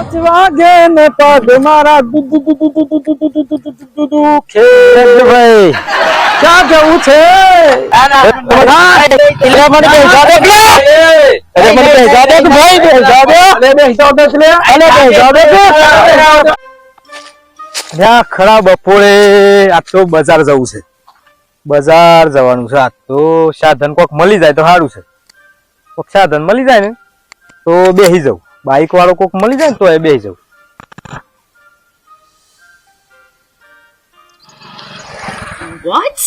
5 વાગે ને પગ મારા દુખે ભાઈ ક્યાં જવું છે ખરા બપોરે આ તો બજાર જવું છે બજાર જવાનું છે આ તો સાધન કોક મળી જાય તો સારું છે કોક સાધન મળી જાય ને તો બેસી જવું બાઈક વાળો કોક મળી જાય ને તો એ બેસી જવું What?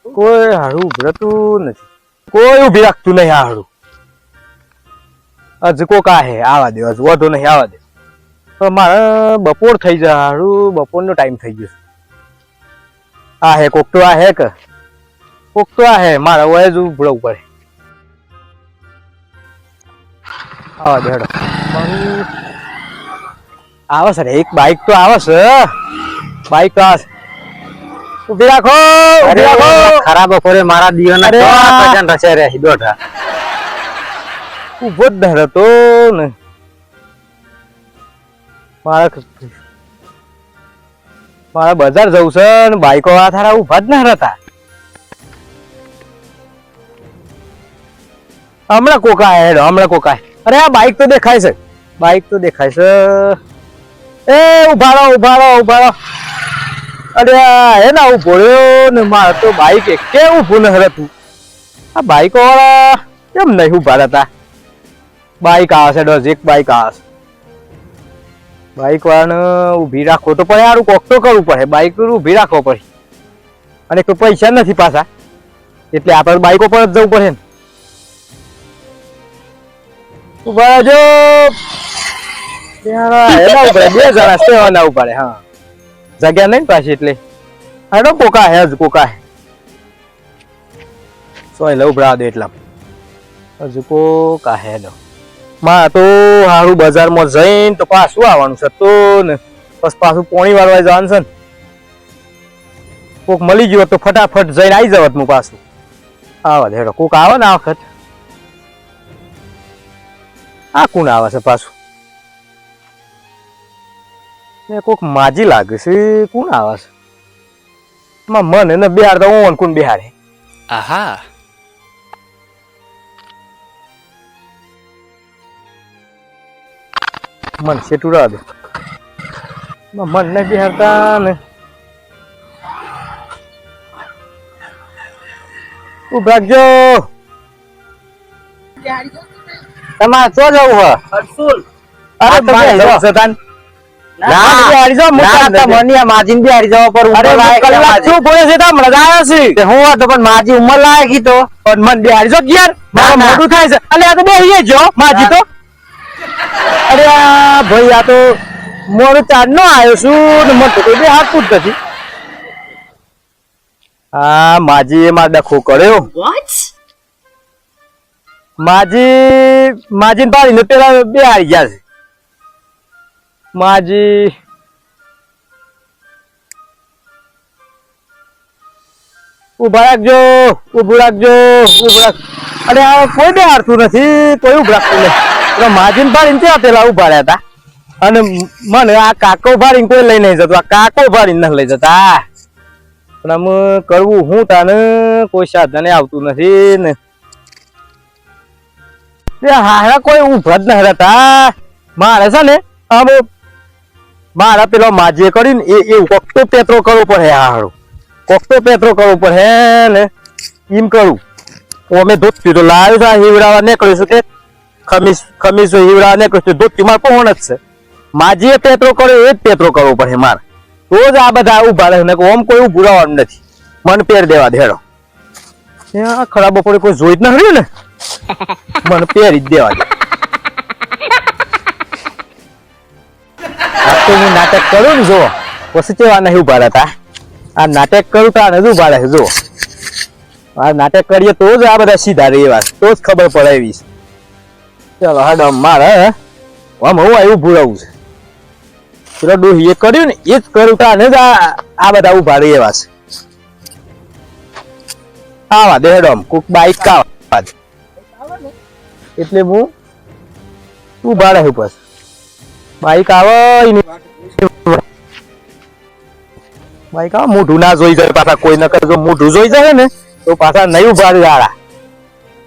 કોઈ હારું ઉભરતું નથી કોઈ ઉભી રાખતું નહીં હારું હજુ કોક આહે આવા દે હજુ વધુ નહીં આવા દે તો મારે બપોર થઈ જાય હારું બપોરનો ટાઈમ થઈ ગયો આહે કોક તો આહે કે કોક તો આહે મારે વય જ ઉભરવું પડે આવા દે હેડો આવે છે એક બાઈક તો આવે છે બાઈક તો આવે છે ઉભી રાખો ખરાબ બપોરે મારા દિયોના રચે રે દોઢા ઉભો જ ધરતો ને મારા બજાર જવું છે ને બાઈકો વાળા થારા ઉભા જ ના રહેતા હમણાં કોકા હેડો હમણાં કોકા અરે આ બાઈક તો દેખાય છે બાઈક તો દેખાય છે એ ઉભા રહો અરે હે ના ઉભો રહ્યો ને મારે તો બાઈક કે ઉભું ન હતું આ બાઈકો વાળા કેમ નહીં ઉભા રહેતા બાઈક આવે છે ડોઝ એક બાઈક આવે છે બાઈક વાળાને ઉભી રાખવો તો પડે સારું કોક તો કરવું પડે બાઈક ઉભી રાખવો પડે અને કોઈ પૈસા નથી પાછા એટલે આપણે બાઈકો પર જ જવું પડે ને ઉભા જો એના ઉભા 2 જણા સેવાના ઉભા રહે હા જગ્યા નહીં પાછી એટલે હેડો કોકા હે જ કોકા હે સોય લઉં ઉભરા દે એટલા હજુ કોકા હેડો માં તો હારું બજારમાં જઈને તો પાછું આવવાનું છે તો ને બસ પાછું પોણી વાળવા જવાનું છે ને કોક મળી ગયો તો ફટાફટ જઈને આવી જવત હું પાછું આવા દે હેડો કોક આવે ને આ વખત આ કોણ આવે છે પાછું કોક માજી લાગે છે કોણ આવે છે મને એને બિહાર તો હું કોણ બિહારે આહા મન સેટુરા દે મન ને બિહારતા ને ઉભાગજો તમારે શું જવું હે હરસુલ અરે મારે જવું છે તાન માજી ઉમર લાયક તો મન બિહારી જો યાર મારું મોટું થાય છે અલે આ તો બેહી જો માજી તો અરે ભાઈ આ તો મોર ચાર નો આવ્યો છું ને મન તો કોઈ હાથ પૂછ નથી હા માજી એ માર ડખો કર્યો માજી પાડીને પેલા બે હારી ગયા છે માજી ઉભા રાખજો ઉભું રાખજો અરે આ કોઈ બે હારતું નથી કોઈ ઉભું રાખતું નથી માજીને પાડીને ત્યાં પેલા ઉભા રહ્યા હતા અને મને આ કાકો ભાડીને કોઈ લઈ નહીં જતું આ કાકો ભાડીને નથી લઈ જતા પણ આમ કરવું હું તાને કોઈ સાધને આવતું નથી ને હારા કોઈ ઉભા જ ન રહેતા મારે છે ને આમ મારા પેલો માજીએ કર્યું ને એવું કોક તો પેત્રો કરવો પડે હારું કોક તો પેત્રો કરવો પડે ને એમ કરું અમે ધોતી તો લાવ્યો છે હીવડાવા નીકળ્યું છું કે ખમીસ હીવડાવા નીકળ્યું છું ધોતી મારે કોણ જ છે માજીએ પેત્રો કર્યો એ જ પેત્રો કરવો પડે મારે તો જ આ બધા ઉભા રહે ને ઓમ કોઈ ઉભું રહેવાનું નથી મન પેર દેવા દેડો ત્યાં ખરાબ બપોરે કોઈ જોઈ જ ન રહ્યું ને મને પહેરી જ દેવા દે તો હું નાટક કરું ને જો પછી કેવા નહીં ઉભા રહેતા આ નાટક કરું તો આ નથી ઉભા રહે જો આ નાટક કરીએ તો જ આ બધા સીધા રહેવા તો જ ખબર પડે એવી ચાલો હાડો મારે આમ હું એવું ભૂલાવું છે પેલો ડોહીએ કર્યું ને એ જ કરું તો આને જ આ બધા ઉભા રહેવા છે આવા દે હેડો કોક બાઈક કાવા એટલે હું ઉભા રહું બસ બાઈક આવે બાઈક આવે મોઢું ના જોઈ જાય પાછા કોઈ ન કરે જો મોઢું જોઈ જાય ને તો પાછા નહીં ઉભા રહે આડા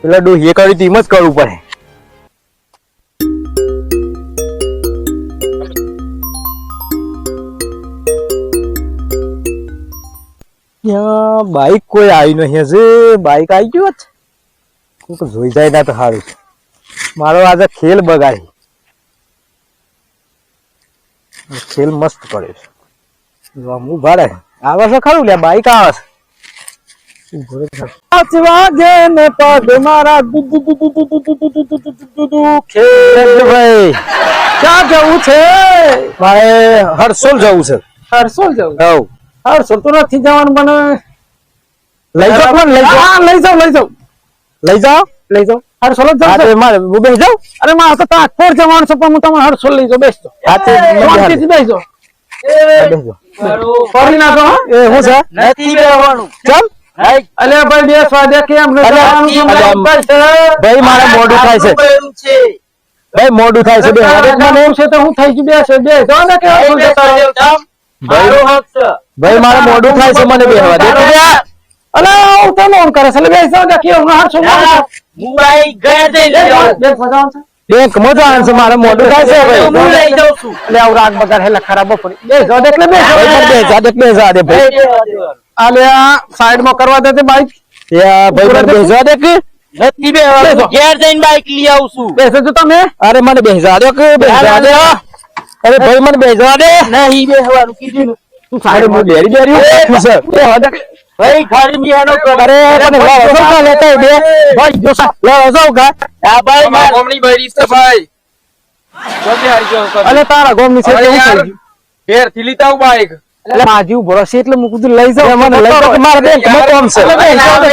પેલા ડોહીએ કરી તેમ જ કરવું પડે ત્યાં બાઈક કોઈ આવી નહીં હશે બાઈક આવી ગયું હોત કોઈક જોઈ જાય ના તો સારું મારો આજે ખેલ બગાડી ખેલ મસ્ત કર્યો છે હું ભાડે આવે છે ખરું લે બાઈક આવે છે પાંચ વાગે ને પગ મારા ભાઈ ક્યાં જવું છે મારે હરસોલ જવું છે હરસોલ જવું હવ હરસોલ તો નથી જવાનું મને લઈ જાઓ મને લઈ જાઓ હા લઈ જાઓ લઈ જાઓ હરસોલ જ હા જવું તો મારે હું બેસી જાઉં અરે મારે તો તાજપોર જવાનું છે પણ હું તમારે હરસોલ લઈ જાઉં બેસજો હા તે શાંતિથી બેસજો બેસજો ફરી નાખો હા એ હું છે નથી બેહવાનું. ચમ અલ્યા ભાઈ બેસવા દે કેમ ને જવાનું છે? ભાઈ મારે મોડું થાય છે બેહવાનું છે. ભાઈ મોડું થાય છે બે મને એમ છે તો હું થઈ ગયું બેસે બેસો ને કે એ બેસવા દેવ તમ. મારો હક છે. ભાઈ મારે મોડું થાય છે મને બેહવા દે અલે હું તો લોન કરે છે એટલે બેસવા દે કે હું હરસોલ ના, હું બાઈક ગયા જઈ લઈ આવું. બેસવા જવાનું છે બેંક મજા આવે છે મારે મોડું થાય છે ભાઈ હું લઈ જાઉં છું. એટલે આવું રાગ બગાડ હેલા ખરાબ પડી બેસવા દે એટલે બેસો ભાઈ મને બેસવા દે બેસવા દે ભાઈ બેહવા દેવાનું. અલ્યા સાઈડ માં કરવા દે તે બાઈક યા ભાઈ મને બેસવા દે કે નથી બેહવાનું. બેસો. ઘેર જઈને બાઈક લઈ આવું છું. બેસો છો તમે અરે મને બેસવા દે કે બેસવા દે અરે ભાઈ મને બેસવા દે નહીં બેહવાનું કીધું ને. તું અરે સાઈડ હું બેરી બેરી છે બેસવા દે ભાઈ ખાલી બેહાનો કરો. અરે મને લાવો છો કા લેતા બે ભાઈ જો સા લાવો છો કા આ ભાઈ માર- કોમની બૈરી છે ભાઈ કોને હારી ગયો કર અલે તારા ગોમ ની છે અરે કેવું યાર થઈ ગયું ઘેર થી લીતા હું બાઈક એટલે માજી ઉભો રહેશે એટલે હું કીધું લઈ જાઉં મને લઈ જાઓ કે મારે બેંક માં કામ છે અલે બેસવા દે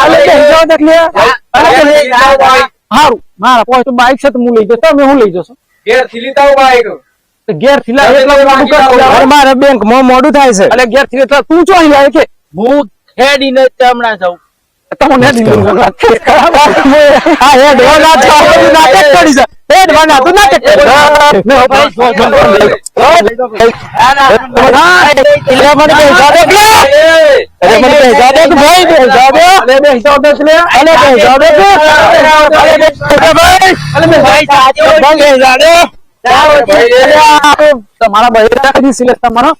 અલે બેસવા દે એટલે હારું મારા પોઈન્ટ તો બાઈક છે તો હું લઈ જઈશ તમે હું લઈ જશો ઘેર થી લીતા હું બાઈક તો ઘેર થી લાવ એટલે મોડું કરતો અરે મારે બેંક માં મોડું થાય છે અલે ઘેર થી એટલે તું ચો અહીં લાવે કે હું હેડીને જ હમણાં જાઉં. તમને દીધું હા હેડ વાના તો બધું નાટક કરી છે હેડ વાના તું નાટક કરી ને ભાઈ જો જો અરે મને બેસવા દે કે અરે મને બેસવા દે કે ભાઈ બેસવા દે અલે બેસવા દે એટલે અરે બેસવા દે કે અરે ભાઈ ભાઈ સાજો બેસવા દે તમારા બહેરા કદી સિલેક્ટ તમારો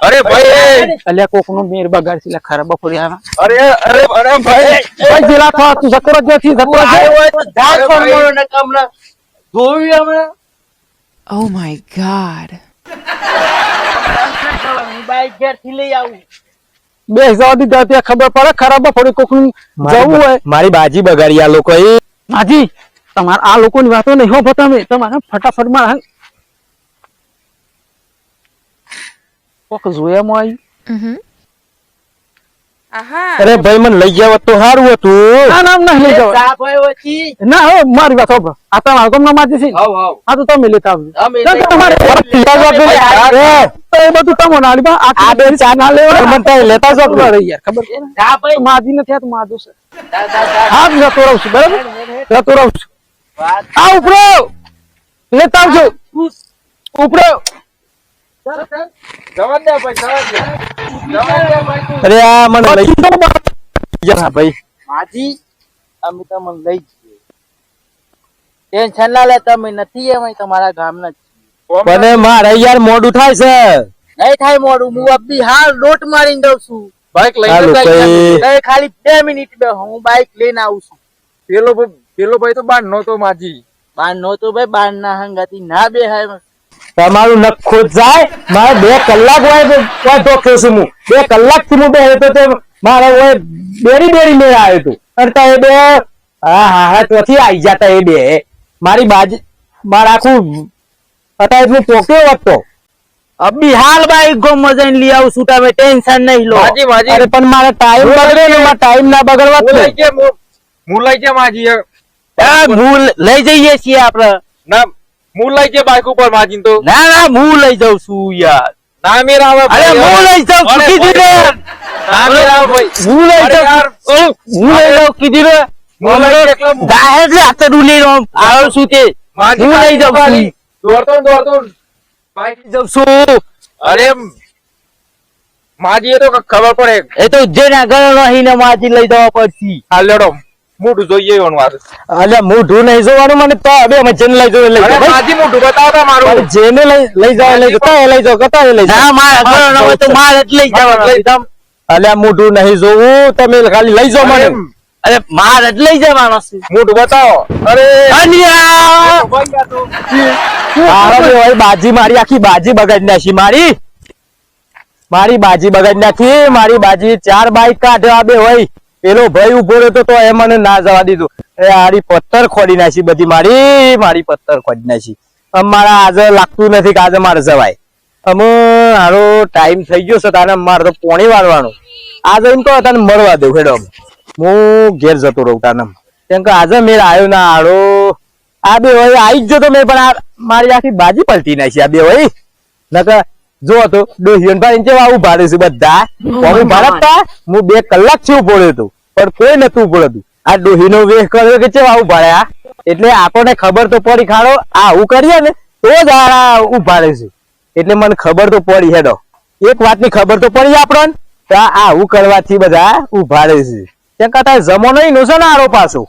અરે ભાઈ અલ્યા કોક નો મેર બગાડ સિલેક્ટ ખરાબ બપોરી આવા અરે અરે અરે ભાઈ ભાઈ જેલા થા તું જતો રહે થી જતો રહે આવ્યો હોય તો ઝાડ પર મળો ને હમણાં જોયું હમણાં. Oh my god. હું બાઈક ઘેરથી લઈ આવું. બે જવા દીધા ત્યાં ખબર પડે ખરાબ બપોરી કોક નું જવું હોય મારી બાજી બગાડી આ લોકો એ માજી તમારા આ લોકોની વાતો નહીં હો તમે તમારે ફટાફટ માં કોક જોયામાં આવી Aha. અરે ભાઈ મને લઈ જાવ તો સારું હતું ના નામ નહીં લઈ જવા સાપ આવ્યો પછી ના હો મારી વાત હોભ આ તમારા ગામ ના માજી છે હાવ હાવ આ તો તમે લેતા આવજો અમે ના, લઈ તમારે આવીએ. તો એ બધું તમે ના લીધા આ બે ચા ના લેવા મને તો લેતા જો ખબર યાર ખબર છે ને? સાપ આવ્યો. માજી નથી આ તો માધુ છે જા, જા, જા. હા હું જતો રહું છું બરાબર જતો રહું છું વાત આ ઉપરો લેતા આવજો ઉપરો જવા દે ભાઈ જવા દે ભાઈ તું અરે આ મને લઈ જા ભાઈ માજી અમે તમને લઈ જઈએ. ટેન્શન ના લે તમે નથી અમે તમારા ગામના જ છીએ. પણ મારે યાર મોડું થાય છે નહીં થાય મોડું હું અબી હાલ લોટ મારીને દઉં છું. બાઈક લઈ હાલો જતા ભાઈ. તમે ખાલી 2 મિનિટ બે હું બાઈક લઈને આવું છું. પેલો ભાઈ તો બાર નહોતો માજી બાર નો તો ભાઈ બાર ના હંગાતી ના બે હાય તમારું નખો જાય મારે 2 કલાક હોય ઢોક્યો છું હું 2 કલાક થી હું બેહ્યો તો તે મારે હોય બેરી બેરી મેળ આવ્યો હતું કરતા એ બે હા હા ત્યાંથી આવી જતા એ બે મારી બાજુ મારા આખું અત્યારે હું પોક્યો હતો અબી હાલ બાઈક ગોમાં જઈને લઈ આવું છું તમે ટેન્શન નહીં લો. માજી માજી અરે પણ મારે ટાઈમ બગડે ને મારે ટાઈમ ના બગડવા જ હું લઈ નહીં. ગયા હું લઈ ગયા માજી હું લઈ જઈએ છીએ આપડે. ના હું લઈ ગયા બાઈક ઉપર માજી તો ના ના હું લઈ જાઉં છું યાર. ના મેરા આવે અરે હું લઈ જાઉં છું કીધું ને. ના મેરા આવે ભાઈ હું લઈ અરે યાર. જાઉં હું લઈ જાઉં કીધું ને. હું લઈ એકલા જાહેર છે હાથે લઈ આવું છું તે માજી હું લઈ જાઉં છું. દોડતો બાઈક જઉં છું અરે માજી એ તો ખબર પડે. એ તો જેના ઘર નહીં ને માજી લઈ જવા પડશે. હાલ લેડો મોઢું જોઈએ એવાનું વાત. અલ્યા મોઢું નહીં જોવાનું મને તો બે અમે જેને લઈ જાવ લઈ અરે જાવ માજી મોઢું બતાવતા મારું. જેને લઈ જાવ લઈ જાવ કતા લઈ જાવ કતા લઈ જાવ ના મારા ઘર ન હોય તો મારે જ લઈ જવાનું. અલ્યા મોઢું નહીં જોવું તમે ખાલી લઈ જાવ મને અરે મારે જ લઈ જવાનો છે. મોઢું બતાવો. અરે અન્યા! મારો બે ભાઈ બાજી મારી આખી બાજી બગાડી નાખી મારી બાજી બગાડી નાખી મારી બાજી 4 બાઈક કાઢ્યા બે હોય પેલો ભાઈ ઉભો રહ્યો તો એ મને ના જવા દીધું એ હારી પથ્થર ખોડી નાખી બધી મારી પથ્થર ખોડી નાખી મારા આજે લાગતું નથી કે આજે મારે જવાય અમે હારો ટાઈમ થઈ ગયો છે તારે મારે તો પોણી વાળવાનું આજે એમ તો તને મળવા દઉં હેડો હું ઘેર જતો રહું તાને કેમ કે આજે મેળ આવ્યો ના હારો આ બે હોય આવી જ જતો મેં પણ આ મારી આખી બાજી પલટી નાખી આ બે હોય નકર જો તો ડોહિયન ભાઈ કેવા ઉભા રહે છે બધા કોમી ભારતતા હું 2 કલાક થી ઉભો રહ્યો હતો પણ કોઈ નતું ઉભો હતું આ ડોહીનો વેહ કર્યો કે કેવા ઉભા રહ્યા એટલે આપણને ખબર તો પડી ખાડો આ હું કરીએ ને તો જ આ ઉભા રહે છે એટલે મને ખબર તો પડી હેડો એક વાતની ખબર તો પડી આપણને કે આ હું કરવાથી બધા ઉભા રહે છે કેમ કે તારે જમો નહીં નો છે ને આરો પાછો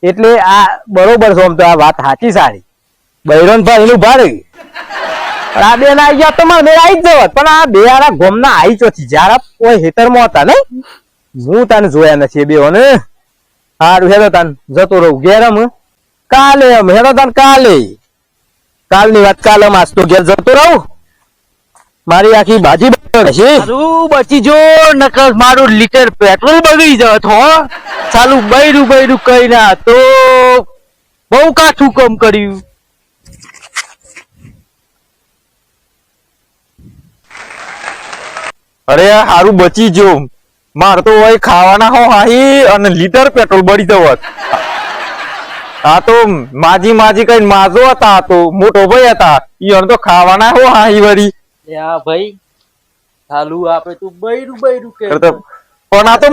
એટલે આ બરોબર છે આમ તો આ વાત સાચી સારી બૈરન ભાઈ એનું ભારે પણ આ બે ના આવી ગયા તો મારે આવી જ જવત પણ આ બે આરા ગોમ ના આવી ચોથી જયારે કોઈ હેતર માં હતા ને હું તને જોયા નથી બે ને હારું હેડો તાન જતો રહું ઘેર કાલે હેડો તાન કાલની વાત કાલે આજ તો ઘેર જતો રહું મારી આખી બાજી મારું બચી જો નકર મારું લીટર પેટ્રોલ બગડી જત હો ચાલુ બૈરું કઈ ના તો બહુ કાઠું કામ કર્યું. અરે હારું બચી જો મારે તો હોય ખાવાના હો હાહી અને લીટર પેટ્રોલ બળી જવત આ તો માજી કઈ માજો હતા તો મોટો ભાઈ હતા ઈવન તો ખાવાના હો હાહી વળી હા ભાઈ ચાલુ આપડે તું બૈરું કે પણ આ તો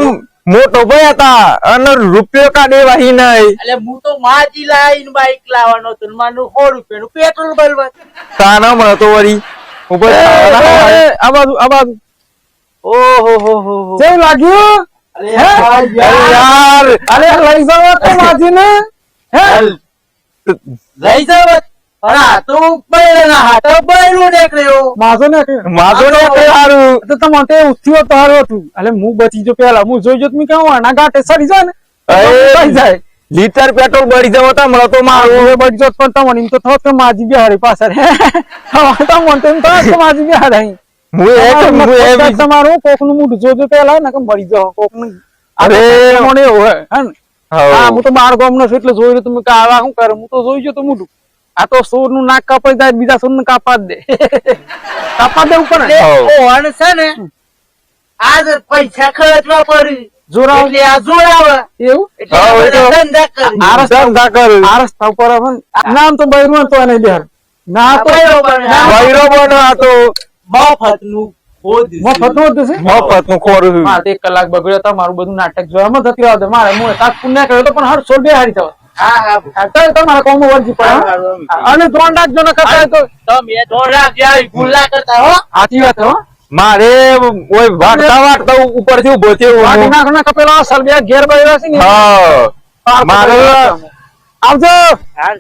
મોટો ભાઈ હતા અને રૂપિયો કાઢે વાહી નહીં એટલે હું તો માજી લાઈન બાઈક લાવવાનો તો મારું 100 રૂપિયાનું પેટ્રોલ બળવા કાના મળે તો વળી ઉપર આ બાજુ ઓહો કેવું લાગ્યું યાર અરે લઈ જાવ તો માજી ને લઈ જાવ અરા તું બૈરના હાથ બૈરું નીકળ્યો માજો ને માજો ને હારું તો તમારે ઉઠ્યો તો હારું હતું એટલે હું બચી જો પેલા હું જોઈ જો તમે કેવું આના ગાંઠે સડી જાય ને થઈ જાય લીટર પેટ્રોલ બળી જવો તો મળે તો મારું હવે બચી જોત પણ તમને એમ તો થયો કે માજી બિહારી પાછળ તમને એમ તો માજી બિહારી તમારું કોક નું મોઢું જોજો પેલા ને કેમ મળી જાવ કોક નું અરે મને એવું હે ને હા હું તો 12 ગામ નો છું એટલે જોઈ તમે કાવા શું કરે હું તો જોઈ જો તો મોઢું આ તો સોર નું નાક કાપાઈ જાય બીજા સોર ને કાપા દે ઉપર ઓહણ છે ને આજ પૈસા ખર્ચવા પડી જોરાવ એટલે આ જોરાવ એવું ધંધા કરી આ રસ્તા ઉપર નામ તો બૈરું તો એને બિહાર ના તો બૈરો બનો આ તો મફત નું મફત નું હતું છે મફત નું ખોરું મારે 1 કલાક બગડ્યો હતો મારું બધું નાટક જોવામાં જતી આવતો મારે હું તાક પુણ્ય કર્યો તો પણ હર સોલ બિહારી થવા હા તમારા કોમ વર્જી પડે અને ધોન રાખજો ને કરતા તો તમે ધોન રાખજો ભૂલા કરતા હો સાચી વાત હો મારે ઓય વાટતા ઉપરથી ઉભો થયો વાટી નાખ ના કપેલો સર બે ઘેર બૈરા છે ને હા મારે આવજો હાલ